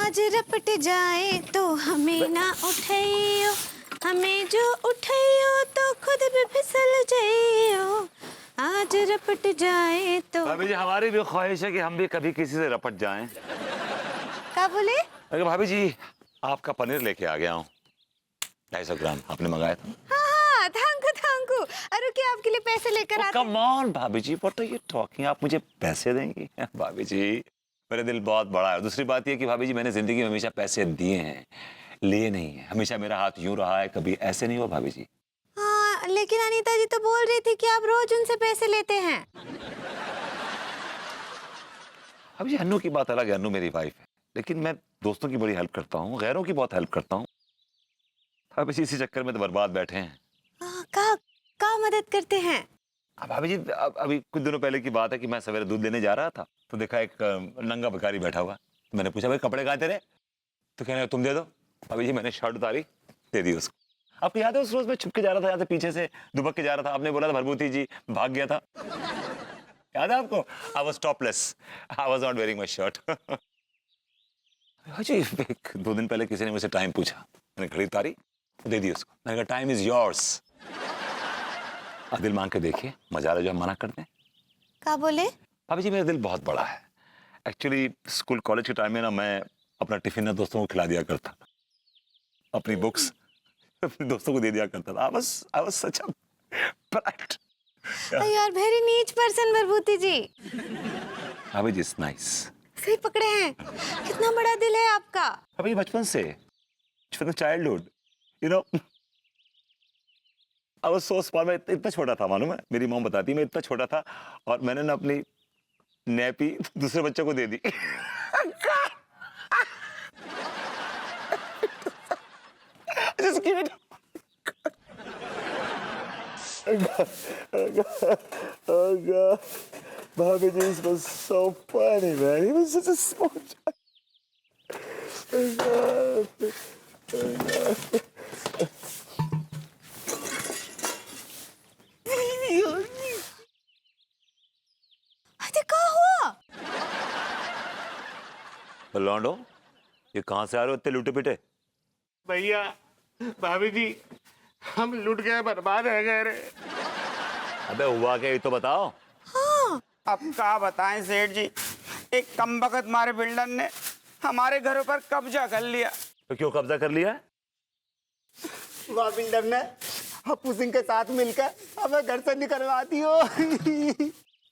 आज रपट जाए तो हमें ना उठाइयो, हमें जो उठाइयो तो खुद भी फिसल जाइयो। आज रपट जाए तो। भाभी जी हमारी भी ख्वाहिश है कि हम भी कभी किसी से रपट जाएं। क्या बोले? अरे भाभी जी आपका पनीर लेके आ गया हूँ, 250 ग्राम आपने मंगाया था। हाँ, थैंक यू। अरे क्या आपके लिए पैसे लेकर आते हैं। कम ऑन भाभी जी, व्हाट आर यू टॉकिंग, आप मुझे पैसे देंगी? भाभी जी मेरा दिल बहुत बड़ा है। दूसरी बात ये कि भाभी जी मैंने जिंदगी में हमेशा पैसे दिए हैं, लिए नहीं है। हमेशा मेरा हाथ यूं रहा है, कभी ऐसे नहीं हुआ भाभी जी। हाँ, लेकिन अनीता जी तो बोल रही थी कि आप रोज उनसे पैसे लेते हैं। भाभी जी अन्नू की बात अलग है, अन्नू मेरी वाइफ है, लेकिन मैं दोस्तों की बड़ी हेल्प करता हूँ, गैरों की बहुत हेल्प करता हूँ। भाभी जी इसी चक्कर में तो बर्बाद बैठे हैं। का मदद करते हैं? अब भाभी जी अभी कुछ दिनों पहले की बात है कि मैं सवेरे दूध लेने जा रहा था तो देखा एक नंगा भिखारी बैठा हुआ। तो मैंने पूछा भाई कपड़े कहाँ तेरे? तो कहने तुम दे दो। भाभी जी मैंने शर्ट उतारी, दे दी उसको। आपको याद है उस रोज मैं छुप के जा रहा था, यहाँ से पीछे से दुबक के जा रहा था, आपने बोला था भरभूति जी भाग गया था, याद है आपको? I was topless, I was not wearing my shirt. जी 2 दिन पहले किसी ने मुझसे टाइम पूछा, मैंने घड़ी उतारी, दे दी उसको। मैंने कहा टाइम इज योर्स, आप दिल मांग के देखिए, मजा आ रहा जो हम मना कर दें। क्या बोले? भाभी जी मेरा दिल बहुत बड़ा है। एक्चुअली स्कूल कॉलेज के टाइम में ना मैं अपना टिफिन ना दोस्तों को खिला दिया करता था, अपनी बुक्स अपने दोस्तों को दे दिया करता था। I was such a brat. You are very नीच पर्सन भरभूति जी। भाभी जी इट्स नाइस। सही पकड़े हैं, कितना बड़ा दिल है आपका। भाभी बचपन से, from childhood, you know, I was so small. मैं इतना छोटा था, मालूम है, मेरी मॉम बताती मैं इतना छोटा था और मैंने ना अपनी नैपी दूसरे बच्चों को दे दी। Just give it. Oh God, Bobby, this was so funny, man. He was such a small child. Oh God. Oh God. अरे क्या हुआ? लौंडो, ये कहाँ से आ रहे हो इतने लूटे पिटे? भैया भाभी जी हम लुट गए, बर्बाद है गए रे। अबे हुआ क्या ये तो बताओ। अब क्या बताएं सेठ जी, एक कमबख्त मारे बिल्डर ने हमारे घरों पर कब्जा कर लिया। तो क्यों कब्जा कर लिया? वह बिल्डर ने हप्पू सिंह के साथ मिलकर हमें घर से निकलवा दियो।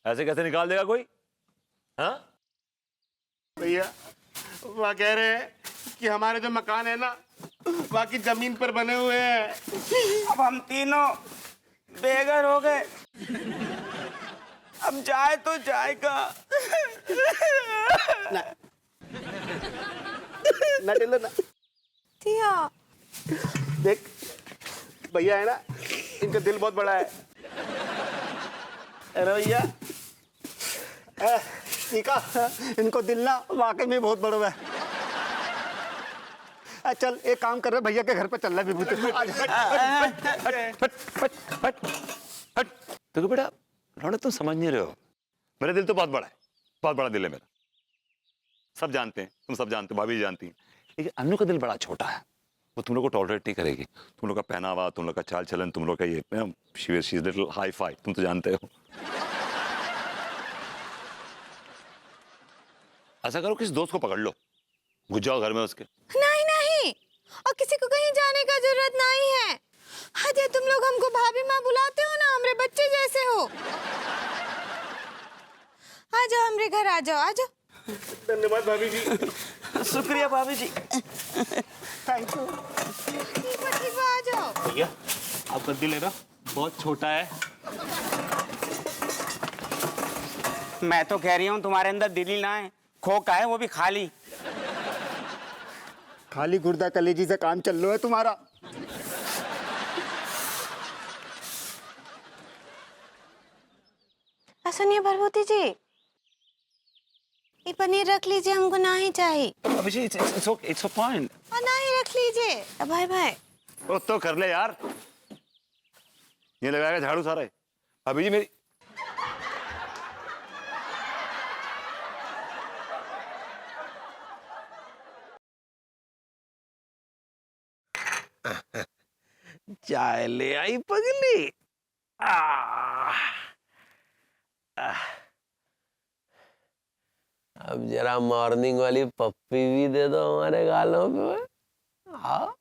ऐसे कैसे निकाल देगा कोई? हाँ? भैया वह कह रहे हैं कि हमारे जो मकान है ना वहाँ की जमीन पर बने हुए हैं। अब हम तीनों बेघर हो गए, अब जाए तो जाएगा। ना टिल्लो ना दिया। देख भैया है ना, इनका दिल बहुत बड़ा है। अरे भैया सीखा, इनको दिल ना वाकई में बहुत बड़ा है। चल एक काम कर रहे, भैया के घर पे चल रहा है विभूति। तो बेटा लौंडे तुम समझ नहीं रहे हो, मेरा दिल तो बहुत बड़ा है, बहुत बड़ा दिल है मेरा, सब जानते हैं, तुम सब जानते हो, भाभी जानती हैं। लेकिन अन्नू का दिल बड़ा छोटा है, वो तुम लोग को टॉलरेट नहीं करेगी। तुम लोग का पहनावा, तुम लोग का चाल चलन, तुम लोग का ये she is little hi fi, तुम तो जानते हो। ऐसा करो किसी दोस्त को पकड़ लो, घुस जाओ घर में उसके। नहीं, और किसी को कहीं जाने का जरूरत नहीं है। अजय तुम लोग हमको भाभी माँ बुलाते हो ना, हमरे बच्चे जैसे हो। आ जाओ हमरे घर, आ जाओ, आ जाओ। धन्यवाद भाभी जी। शुक्रिया भाभी जी, थैंक यू। ठीक बा, आ जाओ। भैया आपका दिल है ना बहुत छोटा है। मैं तो कह रही हूँ तुम्हारे अंदर दिल ही ना है, खोखा है, वो भी खाली। खाली गुर्दा कलेजी से काम चल रहा है तुम्हारा। सुनिए भरभूति जी, ये पनीर रख लीजिए, हमको ना ही चाहिए। अभी जी इट्स फाइन। और ना ही रख लीजिए। भाई भाई तो कर ले यार, ये लगाएगा झाड़ू सारा। अभी जी मेरी चाय ले आई पगली। आह, आह। अब जरा मॉर्निंग वाली पप्पी भी दे दो हमारे गालों पे। हाँ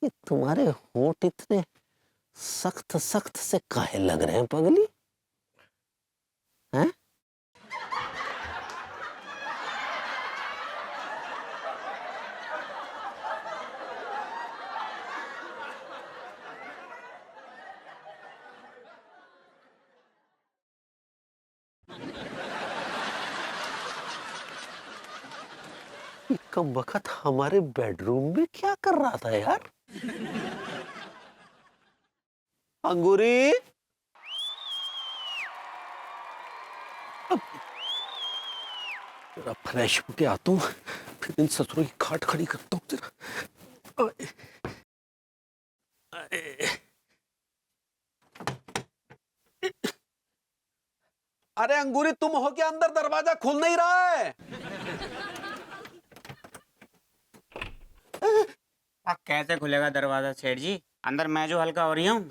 ये तुम्हारे होंठ इतने सख्त सख्त से काहे लग रहे हैं पगली? हैं? ये कम वक्त हमारे बेडरूम में क्या कर रहा था यार? अंगूरी, जरा फ्रेश होके आता हूँ, फिर इन ससुरों की खाट खड़ी करता हूँ जरा। अरे अंगूरी, तुम हो क्या? अंदर दरवाजा खुल नहीं रहा है। अब कैसे खुलेगा दरवाजा सेठ जी? अंदर मैं जो हल्का हो रही हूँ।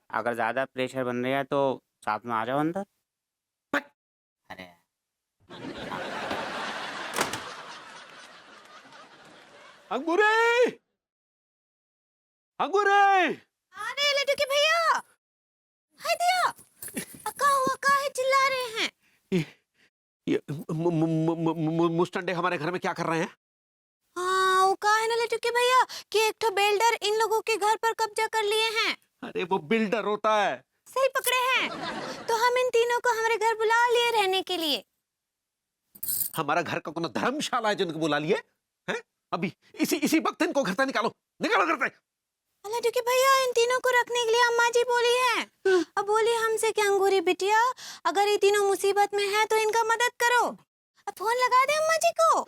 अगर ज्यादा प्रेशर बन रहा है तो साथ में आ जाओ अंदर। अरे अंगूरी, अंगूरी, अरे लड्डू के भैया, हाय दिया, अक्का हुआ काहे चिल्ला रहे हैं? ये मुस्टंडे हमारे घर में क्या कर रहे हैं? हाँ, वो कहा है ना लड्डू के भैया कि एक तो बिल्डर इन लोगों के घर पर कब्जा कर लिए हैं। अरे वो बिल्डर होता है। सही पकड़े हैं। तो हम इन तीनों को हमारे घर बुला लिए रहने के लिए। हमारा घर का कोनो धर्मशाला है जिनको बुला लिए हैं? अभी इसी वक्त इनको घर से निकालो, निकालो घर से। लड्डू के भैया, इन तीनों को रखने के लिए अम्मा जी बोली है। अब बोली हमसे कि अंगूरी बिटिया, अगर ये तीनों मुसीबत में है तो इनका मदद करो। अब फोन लगा दे अम्मा जी को।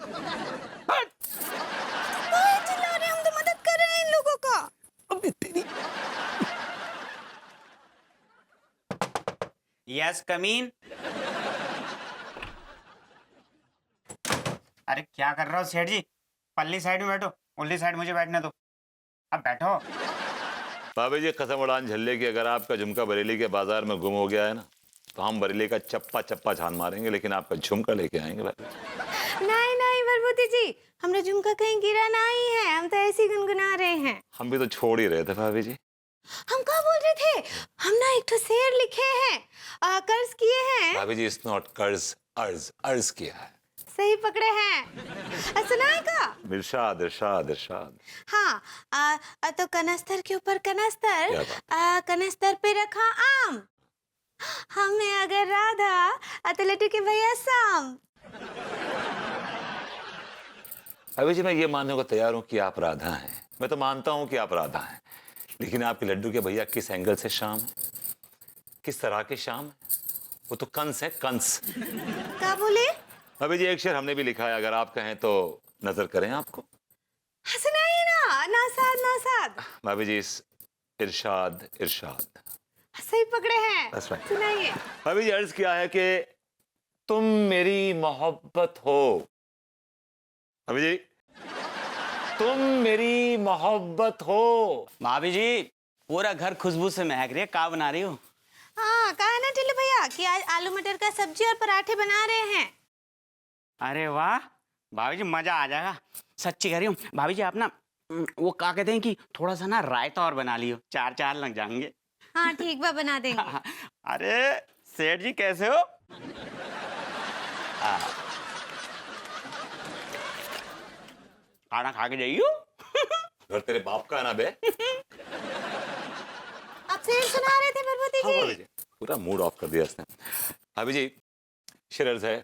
काहे चिल्ला रहे हैं? हम तो मदद कर रहे हैं इन लोगों का। अबे तेरी। यस कमीन। अरे क्या कर रहे हो सेठ जी? पल्ली साइड में बैठो, उल्ली साइड मुझे बैठने दो। अब बैठो। भाभी जी कसम उड़ान झल्ले की, अगर आपका झुमका बरेली के बाजार में गुम हो गया है ना, तो हम बरेली का चप्पा चप्पा छान मारेंगे, लेकिन आपका झुमका लेके आएंगे भाभी। नहीं नहीं भरभूति जी, हमरा झुमका कहीं गिरा नहीं है। हम तो ऐसे ही गुनगुना रहे हैं। हम भी तो छोड़ ही रहे थे भाभी जी। हम क्या बोल रहे थे? हम ना एक तो शेर लिखे हैं, कर्ज किए हैं। भाभी जी, इट्स नॉट कर्ज, अर्ज, अर्ज किया है। सही पकड़े हैं। सुनाए का? इरशाद इरशाद इरशाद। हाँ, तो कनस्तर के ऊपर कनस्तर, क्या बात? कनस्तर पे रखा आम, हमें अगर राधा तो लड्डू के भैया शाम। भाभी जी, मैं ये मानने को तैयार हूँ कि आप राधा हैं। मैं तो मानता हूँ कि आप राधा हैं, लेकिन आपके लड्डू के भैया किस एंगल से शाम है, किस तरह के शाम है? वो तो कंस है, कंस। क्या बोले? भाभी जी, एक शेर हमने भी लिखा है, अगर आप कहें तो नजर करें आपको। सुनाइए ना। नासाद नासाद। भाभी जी, इरशाद इरशाद। सही पकड़े हैं। That's right. सुनाइए। भाभी जी, अर्ज किया है कि तुम मेरी मोहब्बत हो। भाभी जी, तुम मेरी मोहब्बत हो। भाभी जी, पूरा घर खुशबू से महक रही है। क्या बना रही हो? हाँ, कहा ना टिल्लू भैया कि आज आलू मटर का सब्जी और पराठे बना रहे हैं। अरे वाह भाभी जी, मजा आ जाएगा। सच्ची कह रही हूँ भाभी जी। आप ना वो क्या कहते हैं कि थोड़ा सा ना रायता और बना लियो, चार चार लग जाएंगे। हाँ ठीक बा, बना देंगे। अरे सेठ जी कैसे हो? खाना खा के जाइयो। घर तेरे बाप का है ना बे। आप शेर सुना रहे थे भरभूति हाँ, भाभी जी। जी, पूरा मूड ऑफ कर दिया इसने। भाभी जी, शेर अर्ज है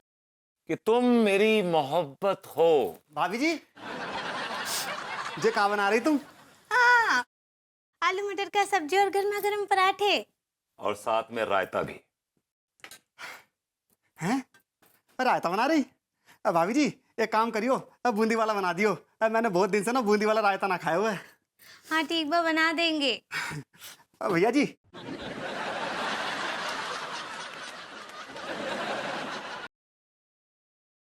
कि तुम मेरी मोहब्बत हो। भाभी जी, जे का बना रही तुम? हाँ, आलू मटर का सब्जी और गर्मा गर्म पराठे। और साथ में रायता भी। हैं? रायता बना रही? भाभी जी, एक काम करियो, अब बूंदी वाला बना दियो। मैंने बहुत दिन से ना बूंदी वाला रायता ना खाया हुआ है। हाँ ठीक बा, बना देंगे। भैया जी